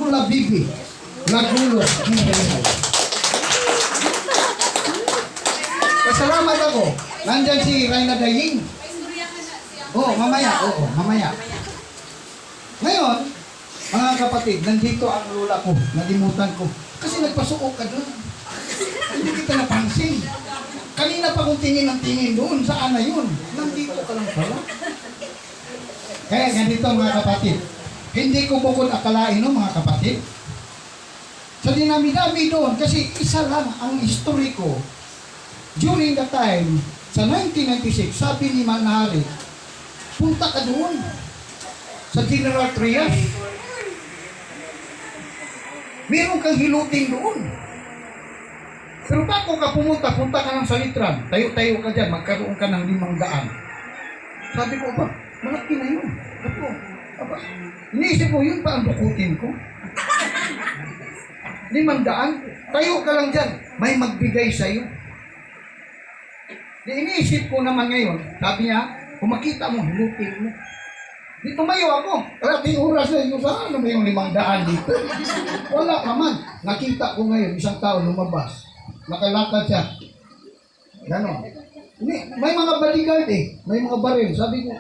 Lula Bibi. Lagulos. Pasalamat ako. Nandyan si Reyna Daying. Oo, mamaya. Mamaya. Ngayon, mga kapatid, nandito ang lula ko. Nalimutan ko. Kasi nagpasuko ka doon. Hindi kita napansin. Kanina pa kong tingin ng tingin doon. Saan na yun? Nandito ka lang pala. Kaya ganito mga kapatid. Hindi ko bukod akalain no mga kapatid. Sa dinami-dami doon. Kasi isa lang ang history ko. During the time, sa 1996, sabi ni Manari, punta ka doon. Sa General Trias. Meron kang hilutin doon. Pero bago ka pumunta, punta ka ng Salitran. Tayo-tayo ka dyan, magkaroon ka ng 500. Sabi ko, ba, malaki na yun. Ako, aba, iniisip mo, yun pa ang bukutin ko. 500, tayo ka lang dyan, may magbigay sa'yo. Di iniisip ko naman ngayon, sabi niya, kung makita mo, hilutin mo. Di tumayo ako. Kalating oras na yun, saan ano ba yung 500 dito? Wala ka man. Nakita ko ngayon, isang tao lumabas. Nakalakad siya. Ganon. May mga bodyguard eh. May mga baril. Sabi ko,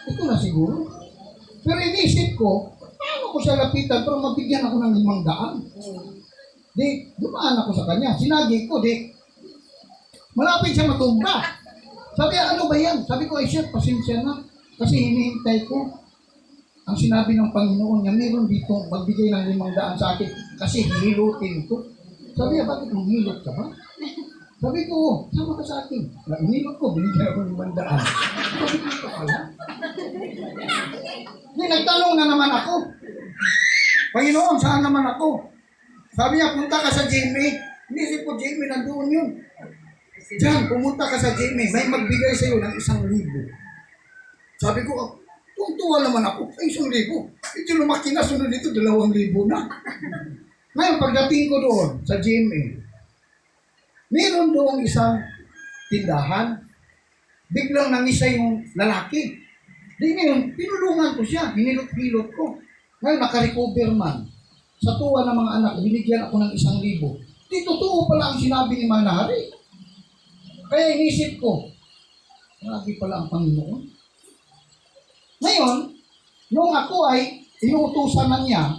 ito na siguro. Pero inisip ko, paano ko siya lapitan pero mabigyan ako ng 500? Di, dumaan ako sa kanya. Sinagi ko, di, malapit siya matumba. Sabi, ano ba yan? Sabi ko, ay chef, pasensya na. Kasi hinihintay ko. Ang sinabi ng Panginoon niya, meron dito, magbigay ng 500 sa akin. Kasi hilutin ko. Sabi niya, bakit manghilot ka ba? Sabi ko, sama ka sa akin. Hinilot ko, binigyan ako ng 500. Sabi ko, ito pala. Hindi, nagtanong na naman ako. Panginoon, saan naman ako? Sabi niya, punta ka sa Jimmy. Inisip ko, Jimmy, nandoon yun. Diyan, pumunta ka sa Jimmy. May magbigay sa iyo ng 1,000. Sabi ko, tuntua naman ako. Ay, 1,000. Ito lumaki na, sunod dito, 2,000 na. Ngayon, pagdating ko doon sa GMA, meron doon isang tindahan. Biglang nangisa yung lalaki. Di ngayon, pinulungan ko siya. Hinilot-hilot ko. Ngayon, nakarecover man. Sa tuwa ng mga anak, binigyan ako ng 1,000. Di totoo pala ang sinabi ni Manari. Kaya inisip ko, grabe pala ang Panginoon. Ngayon, nung ako ay inuutusan na niya,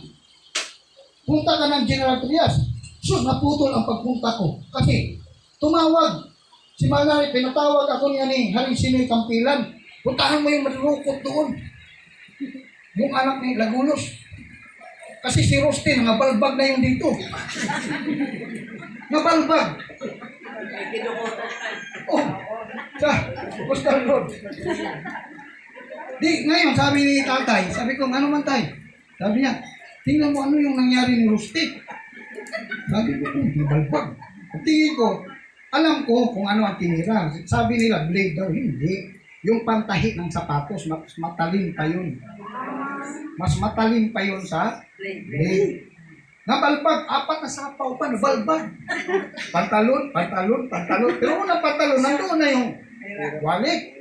punta ka ng General Trias. So, naputol ang pagpunta ko. Kasi, tumawag. Si Manari, pinatawag ako niya ni Haring Sinoy Campilan. Puntahan mo yung malulukot doon. Yung anak ni Lagulos. Kasi si Rustin, nabalbag na yung dito. Nabalbag. Oh, sa Coastal Road. Di, ngayon, sabi ni tatay, sabi ko, ano man tay? Sabi niya, tingnan mo ano yung nangyari ni Rusty. Sabi ko, nabalbag. Tingin ko, alam ko kung ano ang tinira. Sabi nila, blade daw. Hindi. Yung pantahi ng sapatos, mas matalim pa yun. Mas matalim pa yun sa blade. Nabalbag, 4 na sapaw pa, nabalbag. Pantalon. Pero unang pantalon, nandoon na yung wallet.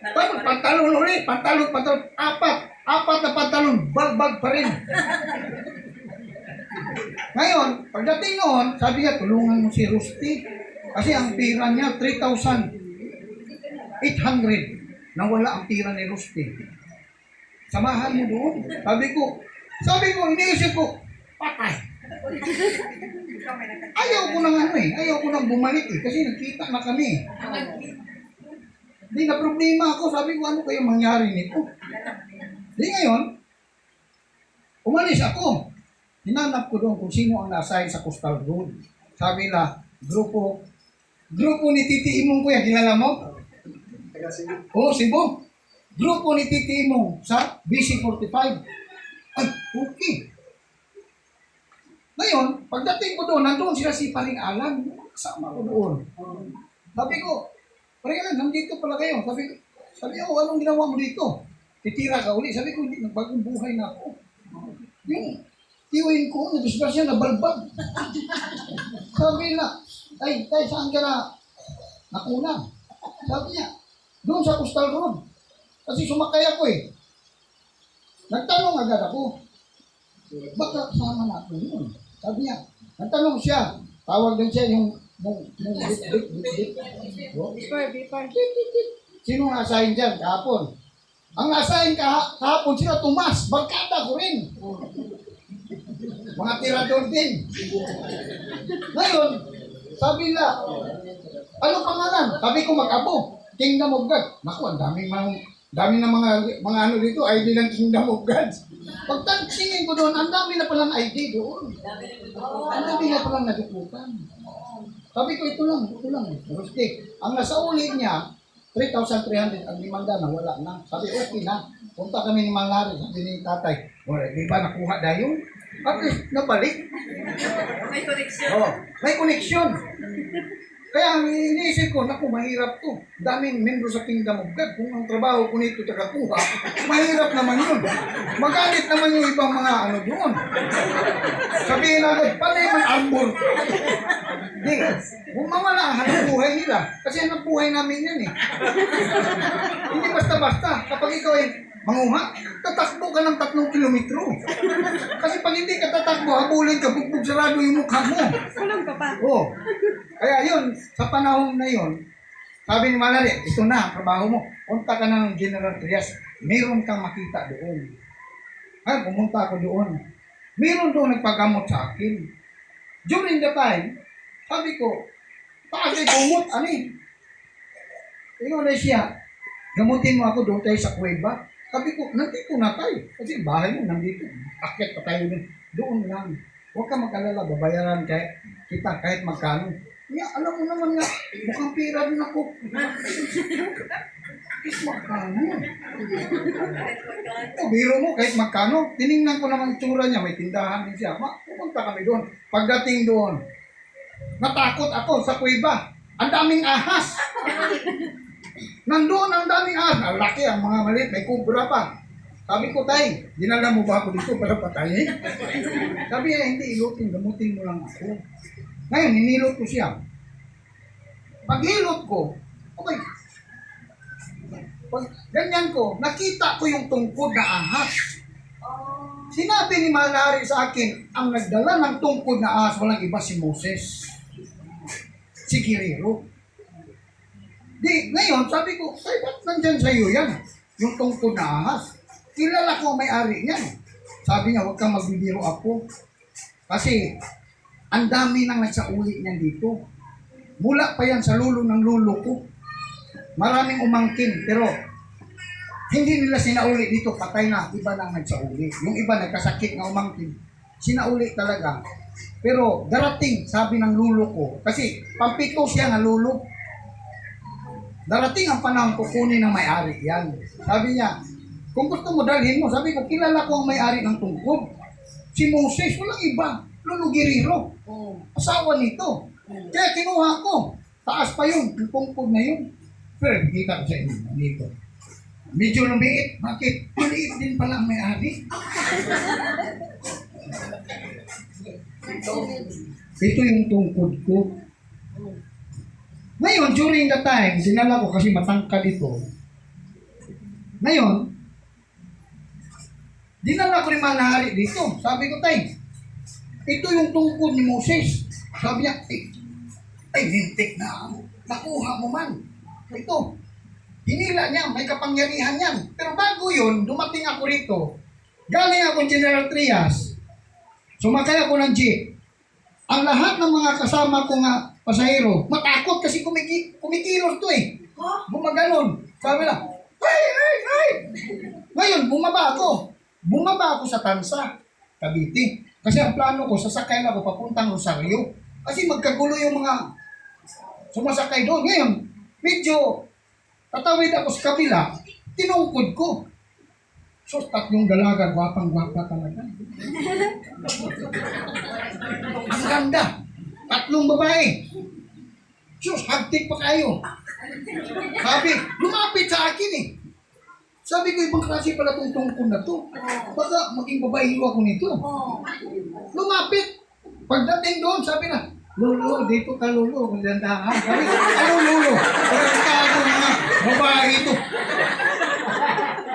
Tapos pantalon ulit, pantalon. 4 na pantalon, balbag pa rin. Ngayon, pagdating noon, sabi niya, tulungan mo si Rusty. Kasi ang tira niya, 3,800. Nawala ang tira ni Rusty. Samahan mo doon. Sabi ko, iniisip ko, patay. Ayaw ko nang bumalik eh. Kasi nagkita na kami. Hindi na problema ako. Sabi ko, ano kayo mangyari nito? Di ngayon, umalis ako. Hinanap ko doon kung sino ang na-assign sa Coastal Road. Sabi na, grupo ni Titi Imong ko yan. Kilala mo? Oo, Cebu. Grupo ni Titi Imong sa BC45. Ay, okay. Ngayon, pagdating ko doon, nandoon sila si Paring Alan. Kasama ko doon. Sabi ko, Paring Alan, nandito pala kayo. Sabi ko, anong ginawa mo dito? Titira ka uli. Sabi ko, hindi, nagbagong buhay na ako. Yung tiwin ko, nadisgrasya, nabalbag. Sabi na, ay, saan ka na nakuna? Sabi niya, doon sa Coastal Road. Kasi sumakay ako eh. Nagtanong agad ako. Baka kasama natin yun. Sabi niya, nagtanong siya, tawag din siya yung bit. Sino na-assign dyan kahapon? Ang na-assign kahapon sila, Tomas, barkada ko rin. Mga tirador din. Ngayon, sabi nila, ano pangalan? Sabi ko mag-abo, Kingdom of God. Naku, ang dami na mga ano dito, ID ng Kingdom of God. Pagtansingin ko doon, ang dami na palang ID doon. Ang dami na palang nadukutan. Sabi ko, ito lang. Rustic. Ang nasa uli niya, 3,300 ang limanda na wala na. Sabi, okay na. Punta kami ni Malari, sabi ni tatay. Wala, di ba nakuha na yun? At least, nabalik. May connection. Oh, may connection. Kaya ang iniisip ko, naku, mahirap to. Daming membro sa Kingdom of God. Kung ang trabaho ko nito tagakuha, mahirap naman yun. Magalit naman yung ibang mga ano doon. Sabihin agad, panay man arbor. Hindi, kung mawala ang hanap buhay nila. Kasi hanap buhay namin yan eh. Hindi basta-basta. Kapag ikaw ay manguha, tatakbo ka ng 3 kilometro. Kasi pag hindi ka tatakbo, habulin ka, bugbog sarado yung mukha mo. Kulong ka pa. Oo. Kaya yun, sa panahon na yun, sabi ni Malari, ito na, trabaho mo. Punta ka na ng General Trias, meron kang makita doon. Ay, pumunta ako doon. Meron doon nagpagamot sa akin. During the time, sabi ko, taas ay gumot, ano eh. Tingnan na siya, gamutin mo ako doon tayo sa kuweba. Sabi ko, nandito na tayo. Kasi bahay mo, nandito. Akit pa tayo doon lang. Huwag ka mag-alala, babayaran kita kahit magkano. Yeah, alam mo naman nga, mukhang pira din ako. Kahit magkano? Biro mo, kahit magkano. Tinignan ko naman itsura niya, may tindahan din siya. Pupunta kami doon. Pagdating doon, natakot ako sa kuweba. Ang daming ahas. Nandoon ang daming ahas. Ang laki, ang mga maliit, may kubra pa. Sabi ko, tay, dinala mo ba ako dito para patayin? Sabi niya, hindi, ilutin, gamutin mo lang ako. Ngayon, hinilot ko siya. Paghilot ko, okay, pag ganyan ko, nakita ko yung tungkod na ahas. Sinabi ni Malari sa akin, ang nagdala ng tungkod na ahas, walang iba si Moses. Si Guerrero. Di, ngayon, sabi ko, ay, ba't nandyan sa'yo yan? Yung tungkod na ahas. Kilala ko ang may-ari niyan. Sabi niya, huwag kang magbibiro ako. Kasi, ang dami nang nagsauli niyan dito. Mula pa yan sa lulo ng lulo ko. Maraming umangkin, pero hindi nila sinauli dito, patay na, iba nang nagsauli. Yung iba nagkasakit na umangkin, sinauli talaga. Pero darating, sabi ng lulo ko, kasi pampito siya ng lulo. Darating ang panahon kukunin ng may-ari yan. Sabi niya, kung gusto mo dalhin mo, sabi ko, kilala ko ang may-ari ng tungkod. Si Moses, walang iba. Lolo Guerrero. Asawa nito. Kaya kinuha ko. Taas pa yun. Yung tungkod na yun. Pero kita ko sa inyo. Dito. Medyo lumiit. Bakit? Maliit din pala ang may-ari. Ito yung tungkod ko. Ngayon, during the time, dinala ko kasi matangkad ito. Ngayon, dinala ko rin Malari dito. Sabi ko, tay, ito yung tungkod ni Moses. Sabi niya, ay, lintik na ako. Nakuha mo man. Ito. Hinila niya, may kapangyarihan yan. Pero bago yun, dumating ako rito. Galing ako General Trias. Sumakay ako ng jeep. Ang lahat ng mga kasama ko nga pasahero, matakot kasi kumikilos to eh. Gumaganon. Sabi na, ay! Ngayon, bumaba ako sa Tansa, Cavite. Kasi ang plano ko, sasakay ako papuntang Rosario. Kasi magkagulo yung mga sumasakay doon. Ngayon, medyo tatawid ako sa kabila, tinungkod ko. So, 3 dalaga, gwapang-gwapa talaga. Ang ganda. 3 babae. Sus, hagtik pa kayo. Sabi, lumapit sa akin eh. Sabi ko, ibang klase pala itong tungkod na to. Baka maging babae ako nito. Lumapit. Pagdating doon, sabi na, Lolo, dito ka Lolo. Magdandahan. Sabi ko, ano Lolo? Pagkakado na babae ito.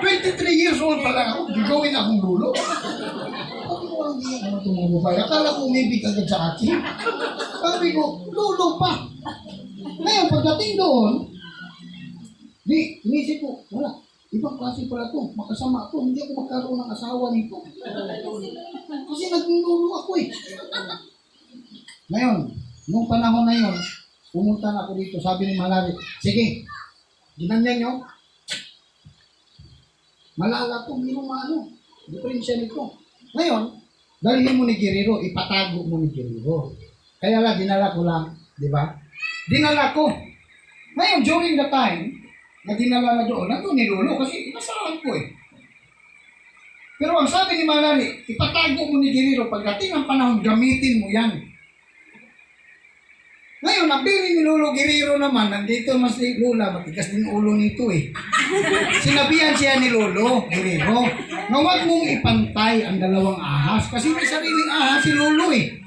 23 years old pa lang ako. Gagawin akong Lolo. hindi ako tumubay. Akala ko umibig agad sa akin. Sabi ko, lulo pa. Ngayon, pagdating doon, inisip ko, wala. Ibang klase pala to, makasama to, hindi ako magkaroon ng asawa nito. Kasi naglululo ako eh. Ngayon, nung panahon na yun, pumunta na ako dito, sabi ni Malari, sige, ginanyan nyo, malala to, hindi mo maano, diferensya nito. Ngayon, dalhin mo ni Guerrero, ipatago mo ni Guerrero. Kaya lang, dinala ko lang, di ba? Dinala ko. Ngayon, during the time, na dinala na doon, nandun ni Lolo kasi inasahan ko eh. Pero ang sabi ni Malari, ipatago mo ni Guerrero, pagdating ng panahon, gamitin mo yan. Ngayon, ang pili ni Lolo Guerrero naman, nandito mas si Lola, matigas din ulo nito eh. Sinabihan siya ni Lolo Guerrero, na huwag mong ipantay ang dalawang ahas kasi may sariling ahas si Lolo eh.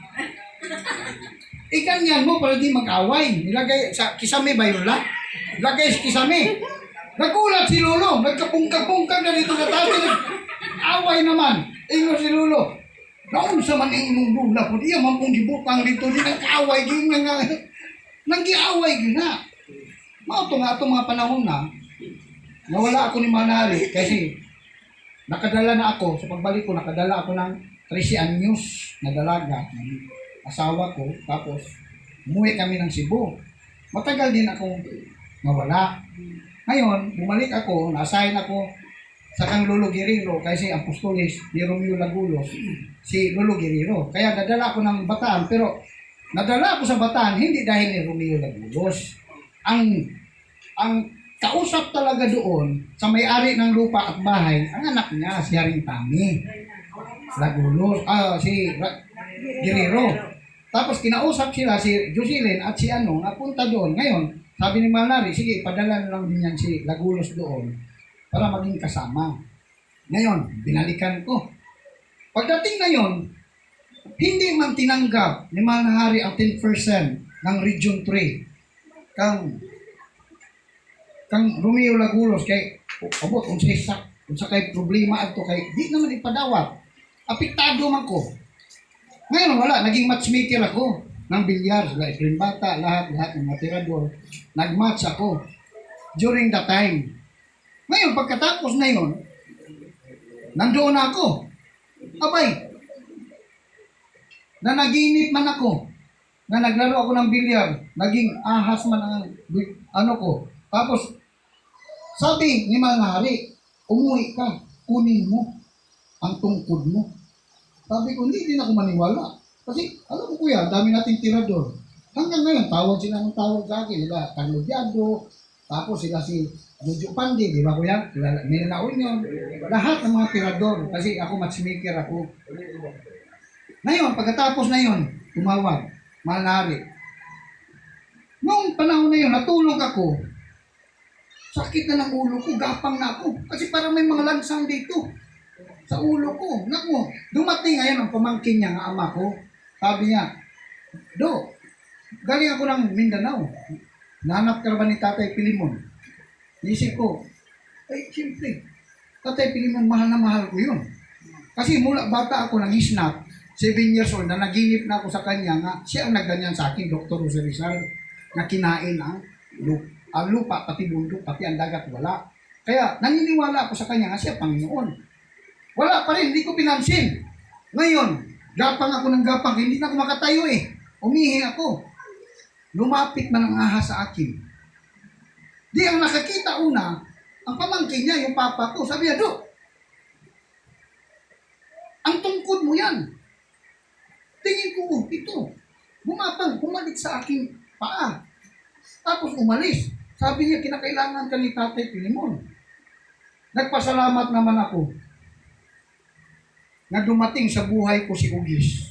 Ikanyan mo para di mag-away. Nilagay sa kisame ba yun la? Lagay sa kisame. Nagulat si Lolo. Nagkapungkag-pungkag na dito na tayo. Away naman. Ingo si Lolo. Naun sa man yung lula po. Di yaman pong gibutang dito. Di nagkaaway. Nang-giaway na. Mauto nga itong mga panahon na nawala ako ni Manali kasi nakadala na ako. Sa pagbalik ko, nakadala ako ng 13 anyos na dalaga. Asawa ko, tapos umuwi kami ng Cebu. Matagal din akong nawala. Ngayon, bumalik ako, na-assign ako sa kang Lolo Guerrero kasi ang apostolis ni Romeo Lagulos, si Lolo Guerrero. Kaya nadala ako ng Bataan, pero nadala ako sa Bataan hindi dahil ni Romeo Lagulos. Ang kausap talaga doon sa may-ari ng lupa at bahay, ang anak niya, si Haring Tami Lagulos, Guerrero. Tapos kinausap sila si Jocelyn at si napunta doon. Ngayon, sabi ni Malari, sige, padala na lang din yan si Lagulos doon para maging kasama. Ngayon, binalikan ko. Pagdating na yon, hindi man tinanggap ni Manahari ang 10% ng Region 3. Kang Romeo Lagulos kay abot kung sa kay problema ato kay di naman ipadawat. Apektado man ko. Ngayon wala, naging matchmaker ako ng bilyar, sila Efren Bata, lahat ng mga tirador. Nagmatch ako during that time. Ngayon, pagkatapos na yun, nandoon ako. Abay, na naginip man ako, na naglaro ako ng bilyar, naging ahas man ang ko. Tapos, sabi ni Manahari, umuwi ka, kunin mo ang tungkod mo. Sabi ko, hindi din ako maniwala. Kasi, alam mo kuya, dami nating tirador. Hanggang ngayon, tawag sila ng tawag sa akin. Diba? Carlo Diado, tapos sila si Lujo Pandi, di ba kuya? Nilinaon yun. Lahat ng mga tirador. Kasi ako, matchmaker ako. Ngayon, pagkatapos na yun, tumawag, Manahari. Noong panahon na yun, natulog ako. Sakit na ng ulo ko, gapang na ako. Kasi parang may mga lansang dito. Sa ulo ko. Naku, dumating ngayon ang pamangkin niya, ang ama ko. Sabi niya, Do, galing ako ng Mindanao. Nahanap ka ba ni Tatay Pilimon? Isip ko, ay, siyempre, Tatay Pilimon, mahal na mahal ko yun. Kasi mula bata ako nang-snap, 7 years old, na naginip na ako sa kanya nga, siya ang nagganyan sa akin, Dr. Jose Rizal, na kinain ang lupa, pati bundok, pati ang dagat, wala. Kaya, naniniwala ako sa kanya nga siya, Panginoon. Wala pa rin, hindi ko pinansin. Ngayon, gapang ako ng gapang, hindi na ako makatayo eh. Umihi ako. Lumapit man ang ahas sa akin. Di ang nakakita una, ang pamangkin niya, yung papa ko, sabi niya, Do, ang tungkod mo yan. Tingin ko, ito. Bumapang, bumalik sa aking paa. Tapos umalis. Sabi niya, kinakailangan ka ni Tatay Pilimon. Nagpasalamat naman ako na dumating sa buhay ko si Ugis.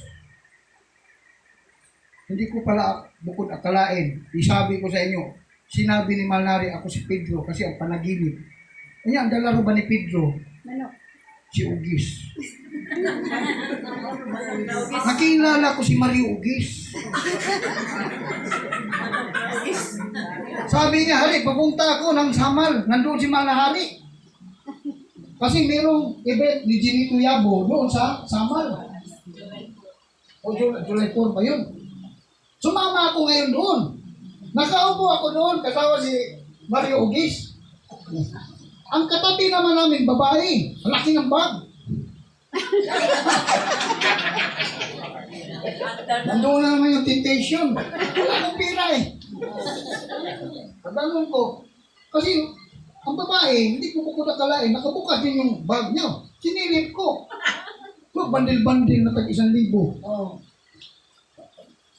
Hindi ko pala bukod akalain. Isabi ko sa inyo, sinabi ni Manahari ako si Pedro kasi ang panaginip. Kanya, ang dalaro ba ni Pedro? Ano? Si Ugis. Nakilala ko si Mario Ugis. Sabi niya, Hari, papunta ako ng Samal. Nandun si Manahari. Kasi merong event ni Ginito Yabo doon sa Samal. O July 4 pa yun. Sumama ako ngayon doon. Nakaupo ako doon kasama si Mario Ugis. Ang katabi naman namin, babae. Malaki ng bag. Nandoon na naman yung temptation. Wala akong pira eh. Pagdanong ko, kasi ang babae, hindi ko bukod akalain, nakabukas din yung bag niya. Sinilip ko. So, bandil-bandil na tag 1,000. Oh.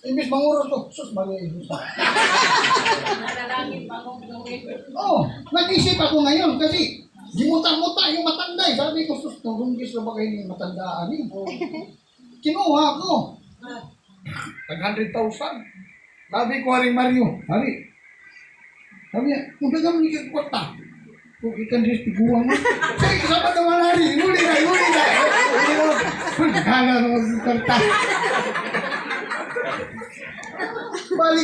Imbis manguro to, sus, Maria Imbis. Nalalangin pa akong gawin. Oh, nag-isip ako ngayon kasi gimuta-muta yung matanda eh. Sabi ko, sus, nagungis na ba kayo yung matandaan eh? Kinuha ko. Tag 100,000. Sabi ko, Hari Mario, Hari. Sabi niya, kung baga mo niya kwarta. Kung ikan rin tiguan mo. Say, kasama naman Hari. Huli na. Kala naman yung kwarta. Balik.